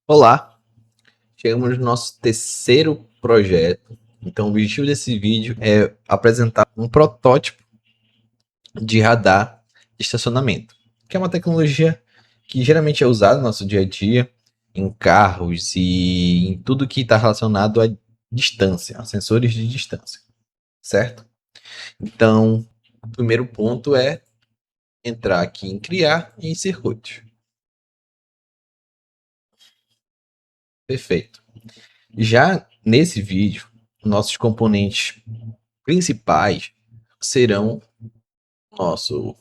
Olá, chegamos no nosso terceiro projeto. Então, o objetivo desse vídeo é apresentar um protótipo de radar de estacionamento, que é uma tecnologia que geralmente é usada no nosso dia a dia, em carros e em tudo que está relacionado à distância, a sensores de distância, certo? Então, o primeiro ponto é entrar aqui em criar e em circuitos. Perfeito. Já nesse vídeo, nossos componentes principais serão nosso.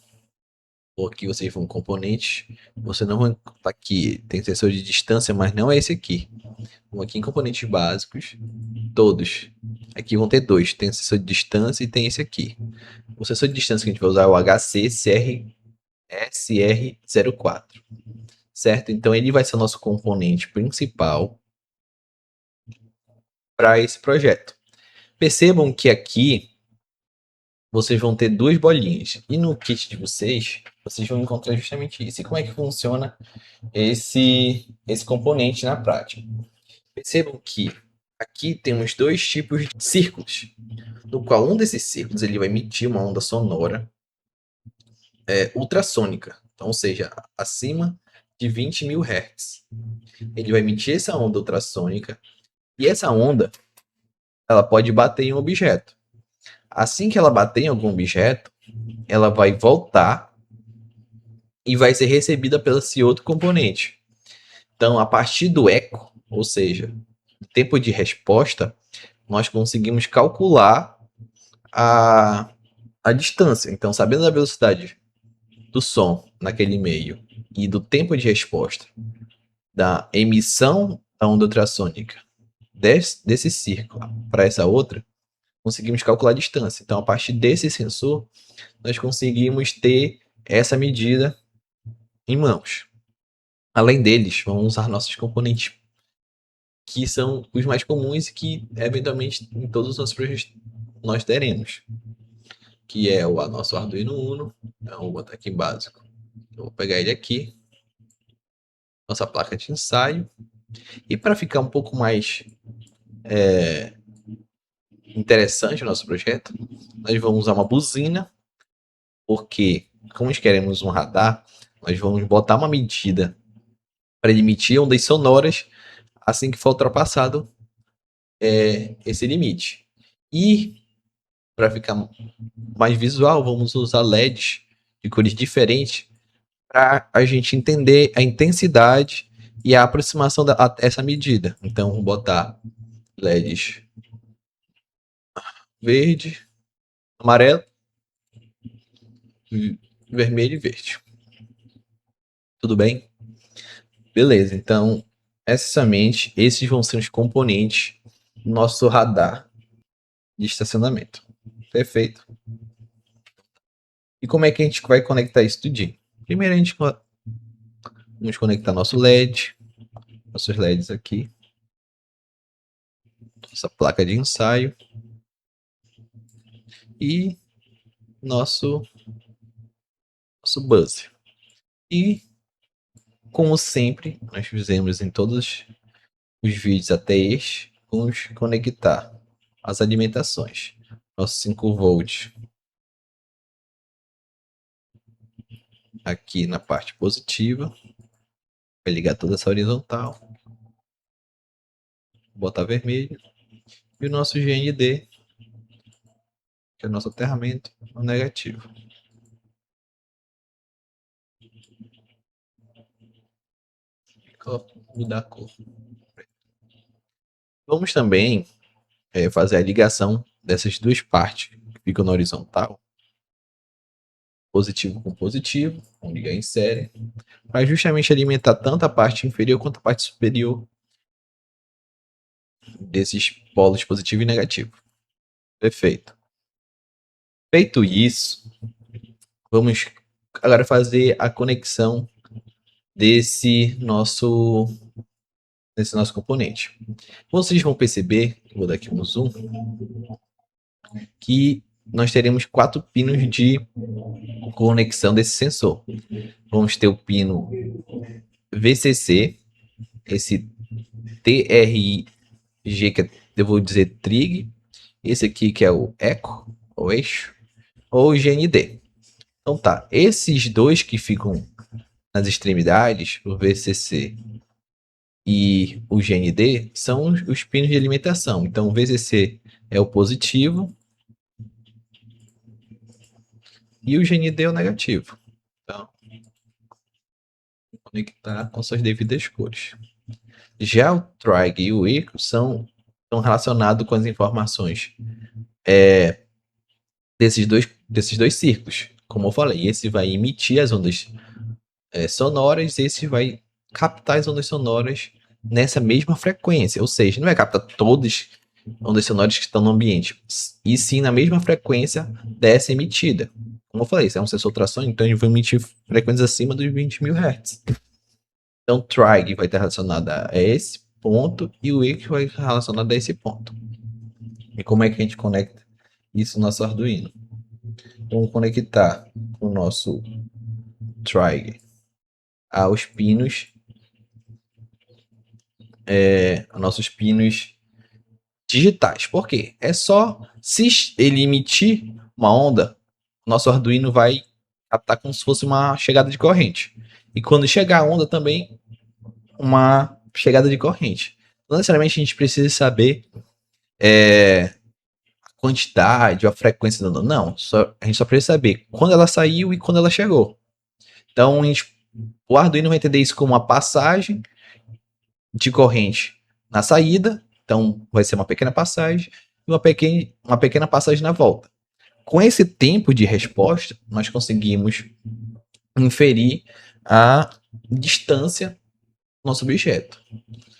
Aqui vocês vão componentes. Você não vai aqui tem sensor de distância, mas não é esse aqui. Vamos aqui em componentes básicos, todos. Aqui vão ter dois, tem sensor de distância e tem esse aqui. O sensor de distância que a gente vai usar é o HC-SR04, certo? Então ele vai ser o nosso componente principal para esse projeto. Percebam que aqui vocês vão ter duas bolinhas. E no kit de vocês, vocês vão encontrar justamente isso. E como é que funciona esse componente na prática? Percebam que aqui temos dois tipos de círculos, no qual um desses círculos ele vai emitir uma onda sonora ultrassônica, então, ou seja, acima de 20.000 Hz. Ele vai emitir essa onda ultrassônica e essa onda ela pode bater em um objeto. Assim que ela bater em algum objeto, ela vai voltar e vai ser recebida pelo esse outro componente. Então, a partir do eco, ou seja, do tempo de resposta, nós conseguimos calcular a distância. Então, sabendo a velocidade do som naquele meio e do tempo de resposta da emissão da onda ultrassônica desse círculo para essa outra, conseguimos calcular a distância. Então, a partir desse sensor, nós conseguimos ter essa medida em mãos. Além deles, vamos usar nossos componentes que são os mais comuns e que, eventualmente, em todos os nossos projetos nós teremos, que é o nosso Arduino Uno. Então, vou botar aqui em básico. Eu vou pegar ele aqui, nossa placa de ensaio. E para ficar um pouco mais interessante o nosso projeto, nós vamos usar uma buzina, porque, como nós queremos um radar, nós vamos botar uma medida para ele emitir ondas sonoras assim que for ultrapassado esse limite. E, para ficar mais visual, vamos usar LEDs de cores diferentes para a gente entender a intensidade e a aproximação dessa medida. Então, vou botar LEDs verde, amarelo, vermelho e verde. Tudo bem? Beleza, então, essencialmente, esses vão ser os componentes do nosso radar de estacionamento. Perfeito. E como é que a gente vai conectar isso tudinho? Primeiro a gente vamos conectar nosso LED, nossos LEDs aqui, nossa placa de ensaio e nosso buzzer. E, como sempre, nós fizemos em todos os vídeos até este, vamos conectar as alimentações. Nosso 5 volts aqui na parte positiva, vai ligar toda essa horizontal, botar vermelho, e o nosso GND, que é o nosso aterramento, no negativo. Mudar a cor. Vamos também fazer a ligação dessas duas partes que ficam na horizontal, positivo com positivo, vamos ligar em série, para justamente alimentar tanto a parte inferior quanto a parte superior desses polos positivo e negativo. Perfeito. Feito isso, vamos agora fazer a conexão desse nosso componente. Vocês vão perceber, vou dar aqui um zoom, que nós teremos 4 pinos de conexão desse sensor. Vamos ter o pino VCC, esse TRG, que eu vou dizer trig, esse aqui que é o eco, o eixo, ou o GND. Então tá, esses dois que ficam nas extremidades, o VCC e o GND, são os pinos de alimentação. Então o VCC é o positivo e o GND é o negativo. Então, vou conectar com suas devidas cores. Já o trig e o eco são relacionados com as informações desses dois círculos. Como eu falei, esse vai emitir as ondas sonoras, esse vai captar as ondas sonoras nessa mesma frequência. Ou seja, não vai captar todas as ondas sonoras que estão no ambiente, e sim na mesma frequência dessa emitida. Como eu falei, isso é um sensor ultrassônico, então ele vai emitir frequências acima dos 20.000 Hz. Então, trig vai estar relacionado a esse ponto e o eco vai estar relacionado a esse ponto. E como é que a gente conecta isso no nosso Arduino? Vamos conectar o nosso trig aos pinos, nossos pinos digitais. Por quê? É só se ele emitir uma onda, nosso Arduino vai captar como se fosse uma chegada de corrente. E quando chegar a onda também, uma chegada de corrente. Não necessariamente a gente precisa saber a quantidade, a frequência da onda. Não, a gente só precisa saber quando ela saiu e quando ela chegou. Então, o Arduino vai entender isso como uma passagem de corrente na saída. Então, vai ser uma pequena passagem e uma pequena passagem na volta. Com esse tempo de resposta, nós conseguimos inferir a distância do nosso objeto.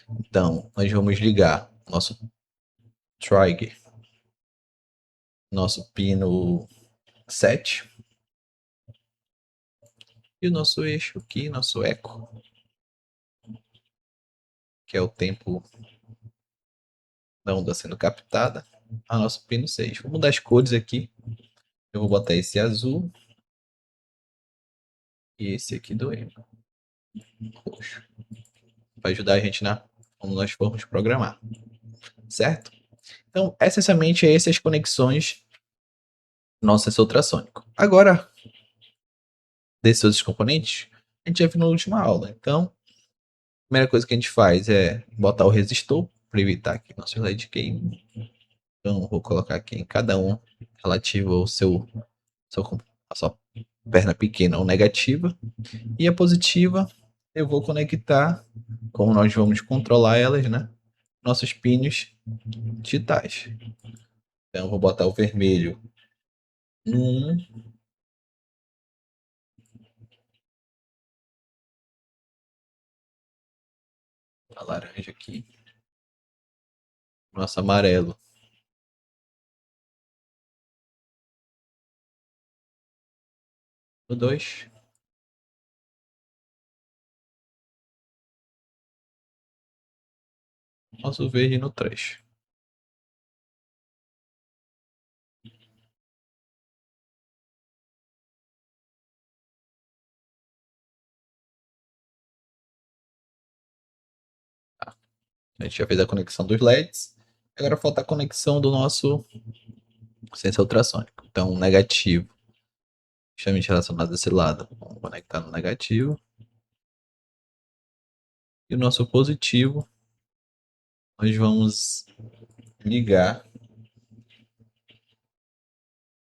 Então, nós vamos ligar nosso trigger, nosso pino 7 e o nosso eixo aqui, nosso eco, que é o tempo da onda sendo captada, a nosso pino 6. Vou mudar as cores aqui. Eu vou botar esse azul e esse aqui do roxo, para ajudar a gente na como nós formos programar, certo? Então, essencialmente, essas conexões do nosso sensor ultrassônico. Agora, desses outros componentes, a gente já viu na última aula. Então, a primeira coisa que a gente faz é botar o resistor para evitar que nosso LED queime. Então, vou colocar aqui em cada um relativo ao a sua perna pequena ou negativa. E a positiva, eu vou conectar, como nós vamos controlar elas, né? Nossos pinos digitais. Então, eu vou botar o vermelho no 1, a laranja aqui, nosso amarelo no 2, nosso verde no 3. A gente já fez a conexão dos LEDs. Agora falta a conexão do nosso sensor ultrassônico. Então, negativo, justamente relacionado a esse lado. Vamos conectar no negativo. E o nosso positivo, nós vamos ligar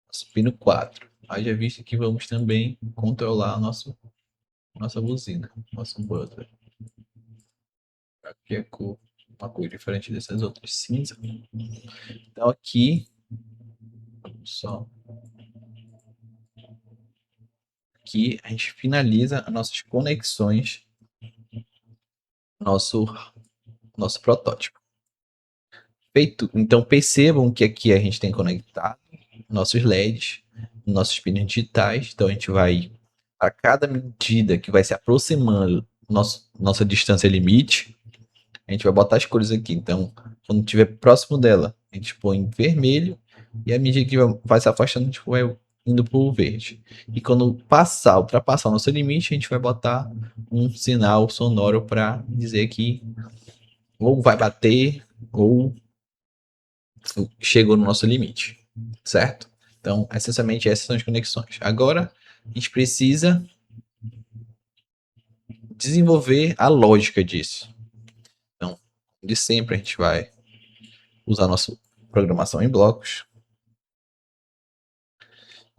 nosso pino 4. Haja visto que vamos também controlar nossa buzina, nosso buzzer. Aqui é uma cor diferente dessas outras, cinza. Então aqui, só aqui a gente finaliza as nossas conexões, nosso protótipo. Feito, então percebam que aqui a gente tem conectado nossos LEDs, nossos pinos digitais. Então a gente vai, a cada medida que vai se aproximando nossa distância limite, a gente vai botar as cores aqui. Então, quando estiver próximo dela, a gente põe em vermelho, e à medida que vai se afastando, a gente vai indo para o verde. E quando ultrapassar o nosso limite, a gente vai botar um sinal sonoro para dizer que ou vai bater, ou chegou no nosso limite, certo? Então, essencialmente, essas são as conexões. Agora, a gente precisa desenvolver a lógica disso. Então, de sempre, a gente vai usar nossa programação em blocos.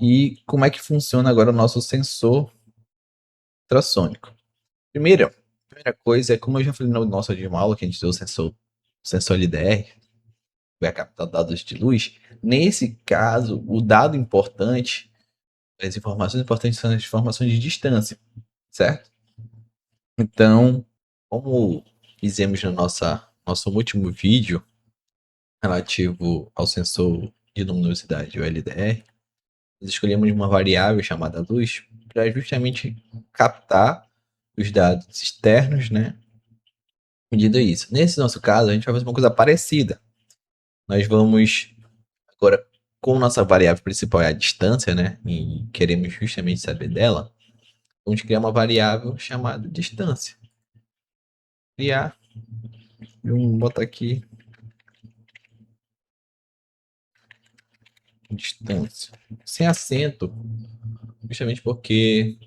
E como é que funciona agora o nosso sensor ultrassônico? Primeira coisa é, como eu já falei na nossa última aula, que a gente usou o sensor LDR, que vai captar dados de luz. Nesse caso, o dado importante, as informações importantes são as informações de distância, certo? Então, como fizemos no nosso último vídeo relativo ao sensor de luminosidade, o LDR, nós escolhemos uma variável chamada luz para justamente captar os dados externos, né? Medindo isso. Nesse nosso caso, a gente vai fazer uma coisa parecida. Nós vamos agora, como nossa variável principal é a distância, né? E queremos justamente saber dela, vamos criar uma variável chamada distância. Criar. E vamos botar aqui distância. Sem acento, justamente porque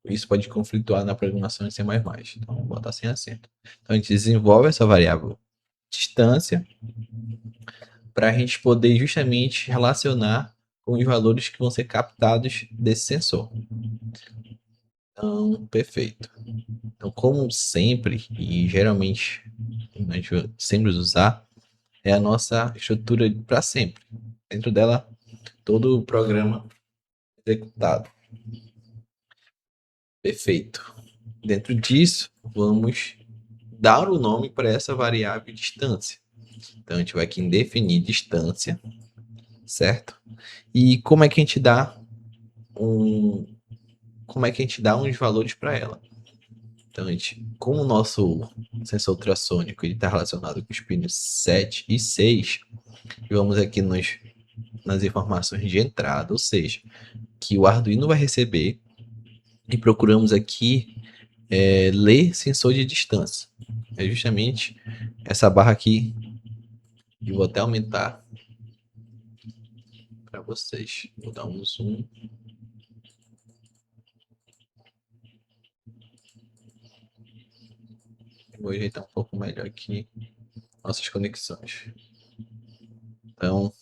isso pode conflituar na programação em C++. Então, vamos botar sem acento. Então, a gente desenvolve essa variável distância para a gente poder justamente relacionar com os valores que vão ser captados desse sensor. Então, perfeito. Então, como sempre, e geralmente a gente vai sempre usar, é a nossa estrutura para sempre. Dentro dela, todo o programa executado. Perfeito. Dentro disso, vamos dar o nome para essa variável distância. Então, a gente vai aqui em definir distância, certo? E como é que a gente dá uns valores para ela? Então, como o nosso sensor ultrassônico está relacionado com os pinos 7 e 6, vamos aqui nas informações de entrada, ou seja, que o Arduino vai receber, e procuramos aqui ler sensor de distância. É justamente essa barra aqui, e vou até aumentar para vocês. Vou dar um zoom. Vou ajeitar um pouco melhor aqui nossas conexões. Então,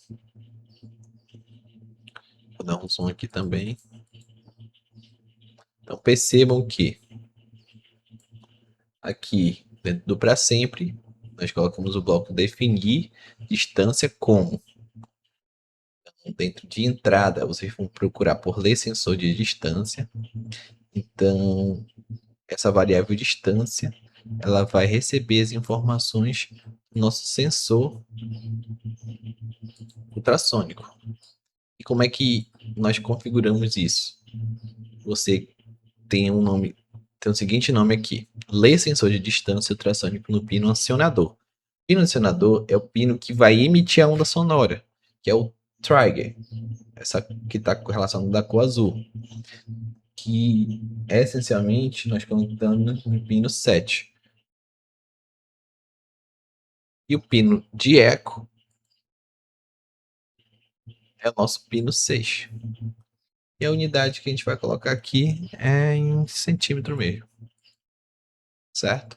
vou dar um zoom aqui também. Então, percebam que aqui, dentro do para sempre, nós colocamos o bloco definir distância como. Então, dentro de entrada, vocês vão procurar por ler sensor de distância. Então, essa variável distância, ela vai receber as informações do nosso sensor ultrassônico. E como é que nós configuramos isso? Você tem tem o seguinte nome aqui: ler sensor de distância ultrassônico no pino acionador. O pino acionador é o pino que vai emitir a onda sonora, que é o trigger, essa que está relacionada com o azul, que essencialmente nós contamos no pino 7. E o pino de eco é o nosso pino 6. E a unidade que a gente vai colocar aqui é em centímetro mesmo. Certo?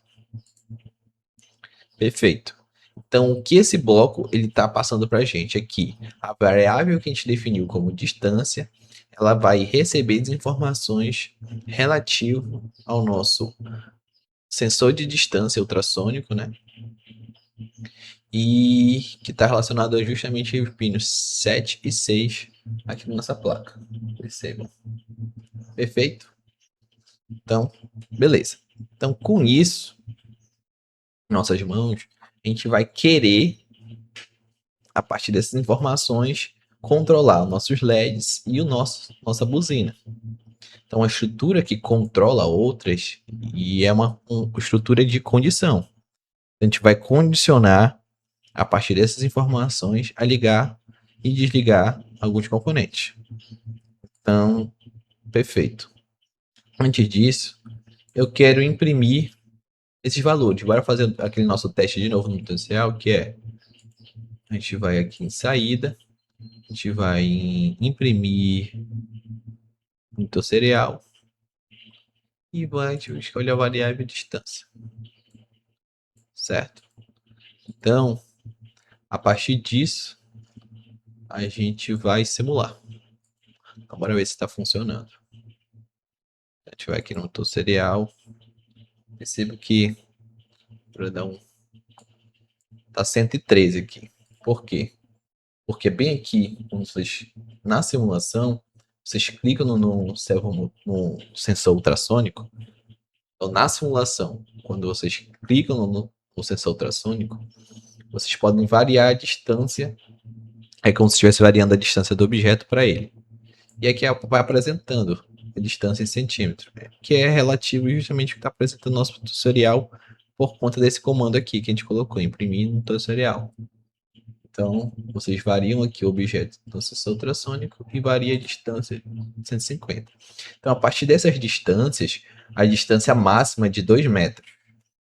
Perfeito. Então, o que esse bloco ele está passando para a gente aqui? A variável que a gente definiu como distância, ela vai receber as informações relativo ao nosso sensor de distância ultrassônico, né? E que está relacionado justamente aos pinos 7 e 6 aqui na nossa placa. Percebam. Perfeito? Então, beleza. Então, com isso, em nossas mãos, a gente vai querer, a partir dessas informações, controlar os nossos LEDs e nossa buzina. Então, a estrutura que controla outras e é uma estrutura de condição. A gente vai condicionar, a partir dessas informações, a ligar e desligar alguns componentes. Então, perfeito. Antes disso, eu quero imprimir esses valores. Bora fazer aquele nosso teste de novo no tutorial, que é, a gente vai aqui em saída, a gente vai em imprimir monitor serial e vai escolher a variável distância, certo? Então, a partir disso, a gente vai simular. Então, bora ver se está funcionando. A gente vai aqui no monitor serial, percebo que tá 113 aqui. Por quê? Porque bem aqui, quando vocês, na simulação, vocês clicam no sensor ultrassônico, então na simulação, quando vocês clicam no sensor ultrassônico, vocês podem variar a distância, é como se estivesse variando a distância do objeto para ele. E aqui vai apresentando a distância em centímetros, né? Que é relativo justamente ao que está apresentando no nosso tutorial por conta desse comando aqui que a gente colocou, imprimir no tutorial. Então, vocês variam aqui o objeto do sensor ultrassônico e varia a distância de 150. Então, a partir dessas distâncias, a distância máxima é de 2 metros.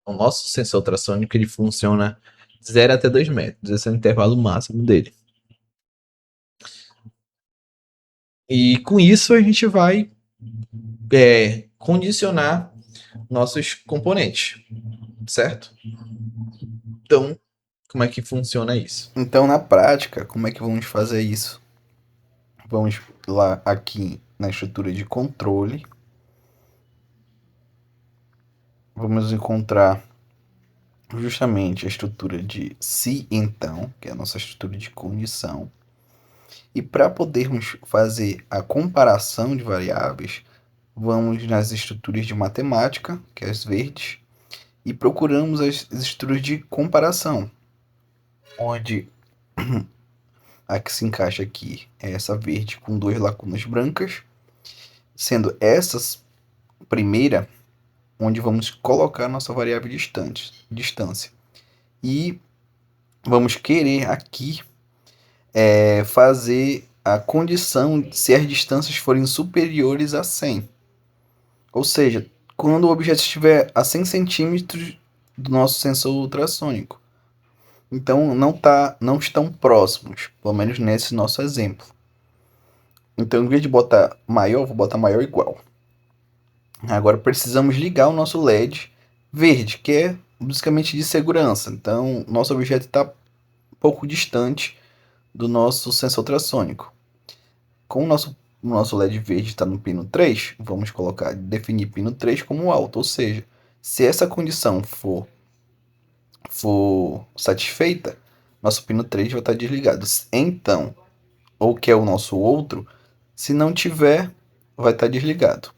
O nosso sensor ultrassônico ele funciona de 0 até 2 metros. Esse é o intervalo máximo dele. E com isso a gente vai condicionar nossos componentes, certo? Então, como é que funciona isso? Então, na prática, como é que vamos fazer isso? Vamos lá aqui na estrutura de controle. Vamos encontrar justamente a estrutura de se então, que é a nossa estrutura de condição. E para podermos fazer a comparação de variáveis, vamos nas estruturas de matemática, que é as verdes, e procuramos as estruturas de comparação, onde a que se encaixa aqui é essa verde com 2 lacunas brancas, sendo essas primeira onde vamos colocar nossa variável distância. E vamos querer aqui fazer a condição se as distâncias forem superiores a 100. Ou seja, quando o objeto estiver a 100 centímetros do nosso sensor ultrassônico. Então não estão próximos, pelo menos nesse nosso exemplo. Então, em vez de botar maior, vou botar maior igual. Agora precisamos ligar o nosso LED verde, que é basicamente de segurança. Então, nosso objeto está um pouco distante do nosso sensor ultrassônico. Com o nosso LED verde está no pino 3, vamos definir pino 3 como alto, ou seja, se essa condição for satisfeita, nosso pino 3 vai estar desligado. Então, ou que é o nosso outro, se não tiver, vai estar desligado.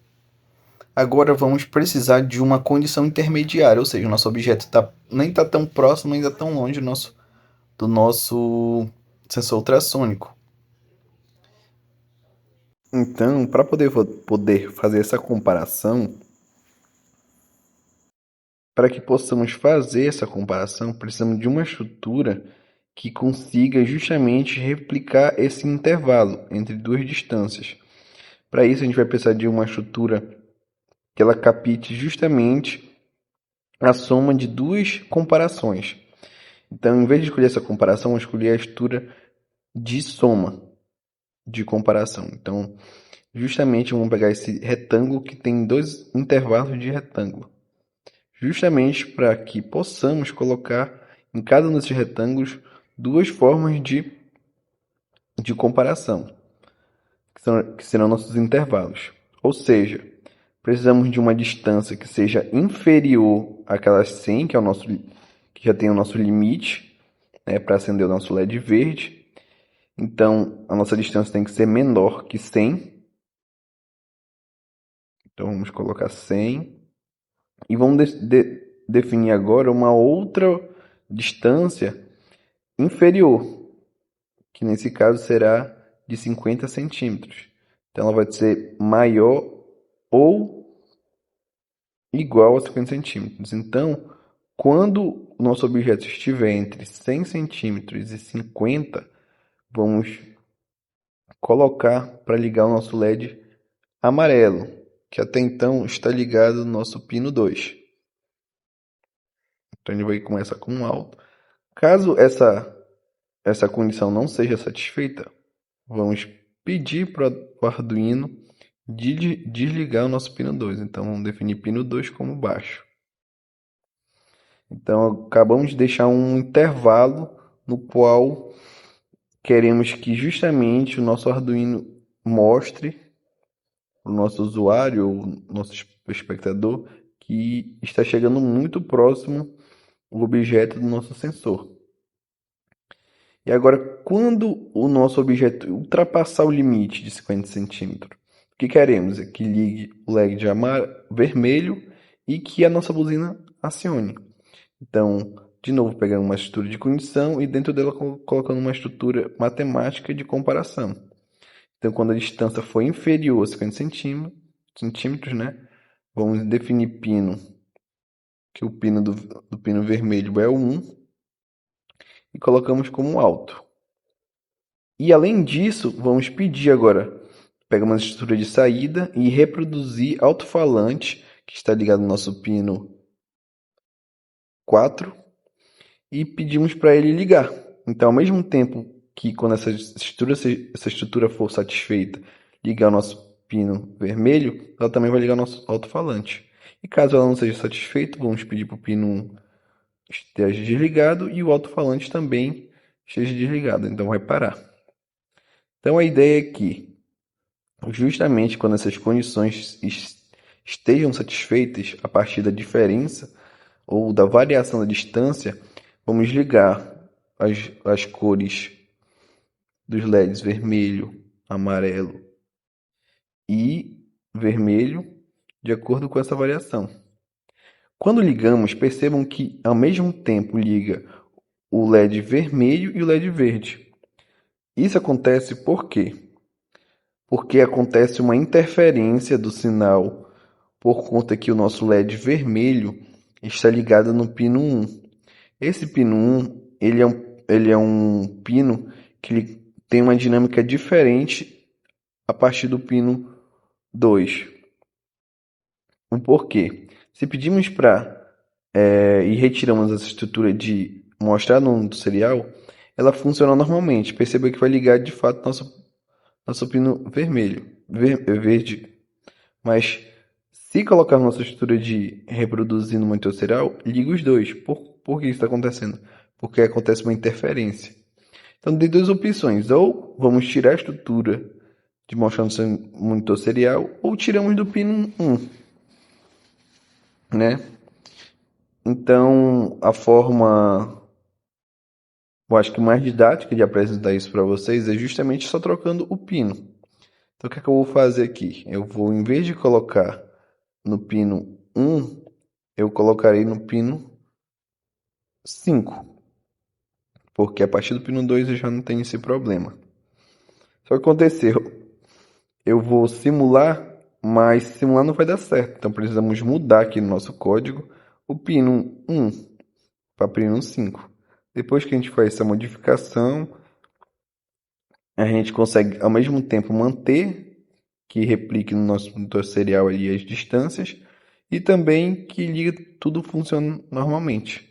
Agora vamos precisar de uma condição intermediária, ou seja, o nosso objeto nem está tão próximo, nem está tão longe do nosso sensor ultrassônico. Então, para poder fazer essa comparação, para que possamos fazer essa comparação, precisamos de uma estrutura que consiga justamente replicar esse intervalo entre duas distâncias. Para isso, a gente vai precisar de uma estrutura que ela capte justamente a soma de duas comparações. Então, em vez de escolher essa comparação, eu escolhi a estrutura de soma de comparação. Então, justamente vamos pegar esse retângulo que tem dois intervalos de retângulo, justamente para que possamos colocar em cada um desses retângulos duas formas de comparação, que serão nossos intervalos. Ou seja, precisamos de uma distância que seja inferior àquelas 100, que já tem o nosso limite, né, para acender o nosso LED verde. Então, a nossa distância tem que ser menor que 100. Então, vamos colocar 100. E vamos definir agora uma outra distância inferior, que nesse caso será de 50 centímetros. Então, ela vai ser maior ou igual a 50 centímetros. Então, quando o nosso objeto estiver entre 100 centímetros e 50, vamos colocar para ligar o nosso LED amarelo, que até então está ligado no nosso pino 2. Então ele vai começar com um alto. Caso essa condição não seja satisfeita, vamos pedir para o Arduino desligar o nosso pino 2. Então vamos definir pino 2 como baixo. Então acabamos de deixar um intervalo no qual queremos que justamente o nosso Arduino mostre para o nosso usuário ou nosso espectador que está chegando muito próximo o objeto do nosso sensor. E agora, quando o nosso objeto ultrapassar o limite de 50 centímetros, o que queremos é que ligue o LED de vermelho e que a nossa buzina acione. Então, de novo, pegando uma estrutura de condição e dentro dela colocando uma estrutura matemática de comparação. Então, quando a distância for inferior a 50 centímetros, né, vamos definir pino, que o pino do pino vermelho é o 1, e colocamos como alto. E além disso, vamos pedir agora, pegar uma estrutura de saída e reproduzir alto-falante, que está ligado no nosso pino 4, e pedimos para ele ligar. Então, ao mesmo tempo que quando essa estrutura for satisfeita, ligar o nosso pino vermelho, ela também vai ligar o nosso alto-falante. E caso ela não seja satisfeita, vamos pedir para o pino 1 esteja desligado e o alto-falante também esteja desligado. Então vai parar. Então a ideia é que, justamente quando essas condições estejam satisfeitas a partir da diferença ou da variação da distância, vamos ligar as cores dos LEDs vermelho, amarelo e vermelho de acordo com essa variação. Quando ligamos, percebam que ao mesmo tempo liga o LED vermelho e o LED verde. Isso acontece por quê? Porque acontece uma interferência do sinal por conta que o nosso LED vermelho está ligado no pino 1. Esse pino 1, ele é um pino que ele tem uma dinâmica diferente a partir do pino 2. O porquê? Se pedimos para e retiramos essa estrutura de mostrar no serial, ela funciona normalmente. Perceba que vai ligar de fato nosso pino verde. Mas se colocar nossa estrutura de reproduzir no monitor serial, liga os dois. Por que isso está acontecendo? Porque acontece uma interferência. Então tem duas opções. Ou vamos tirar a estrutura de mostrar no seu monitor serial, ou tiramos do pino 1. Né? Então a forma, eu acho que mais didática de apresentar isso para vocês é justamente só trocando o pino. Então o que é que eu vou fazer aqui? Eu vou, em vez de colocar no pino 1, eu colocarei no pino 5. Porque a partir do pino 2 eu já não tenho esse problema. Só que aconteceu, eu vou simular, mas simular não vai dar certo. Então precisamos mudar aqui no nosso código o pino 1 para pino 5. Depois que a gente faz essa modificação, a gente consegue ao mesmo tempo manter que replique no nosso monitor serial ali as distâncias e também que liga tudo funciona normalmente.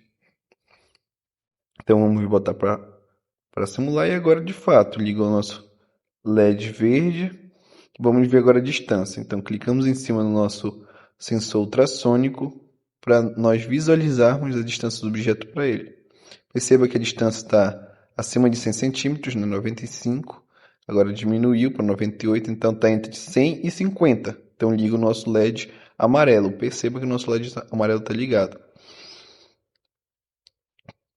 Então vamos botar para simular e agora de fato liga o nosso LED verde. Vamos ver agora a distância. Então clicamos em cima do nosso sensor ultrassônico para nós visualizarmos a distância do objeto para ele. Perceba que a distância está acima de 100 centímetros, né? 95. Agora diminuiu para 98, então está entre 100 e 50. Então liga o nosso LED amarelo. Perceba que o nosso LED amarelo está ligado.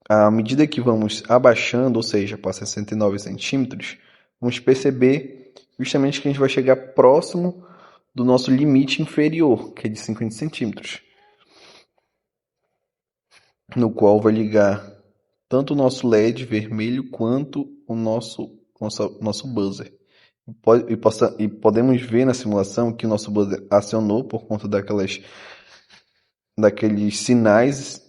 À medida que vamos abaixando, ou seja, para 69 centímetros, vamos perceber justamente que a gente vai chegar próximo do nosso limite inferior, que é de 50 centímetros, no qual vai ligar tanto o nosso LED vermelho quanto o nosso buzzer. E podemos ver na simulação que o nosso buzzer acionou por conta daqueles sinais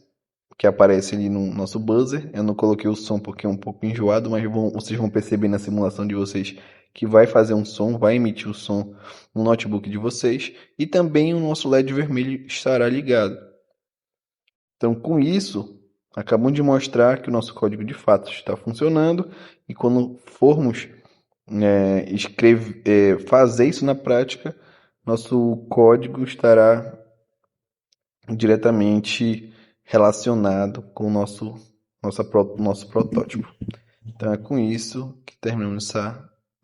que aparecem ali no nosso buzzer. Eu não coloquei o som porque é um pouco enjoado, mas vocês vão perceber na simulação de vocês que vai fazer um som, vai emitir o som no notebook de vocês. E também o nosso LED vermelho estará ligado. Então, com isso, acabamos de mostrar que o nosso código de fato está funcionando e quando formos fazer isso na prática, nosso código estará diretamente relacionado com o nosso protótipo. Então é com isso que terminamos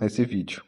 esse vídeo.